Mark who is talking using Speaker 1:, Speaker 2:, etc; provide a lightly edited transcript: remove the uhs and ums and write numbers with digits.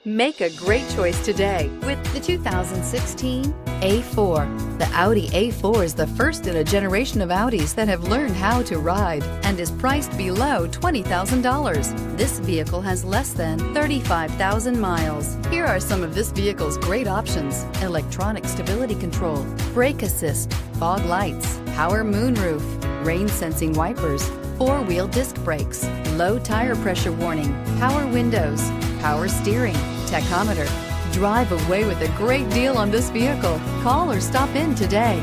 Speaker 1: Make a great choice today with the 2016 A4. The Audi A4 is the first in a generation of Audis that have learned how to ride and is priced below $20,000. This vehicle has less than 35,000 miles. Here are some of this vehicle's great options: electronic stability control, brake assist, fog lights, power moonroof, rain sensing wipers, four-wheel disc brakes, low tire pressure warning, power windows, power steering, tachometer. Drive away with a great deal on this vehicle. Call or stop in today.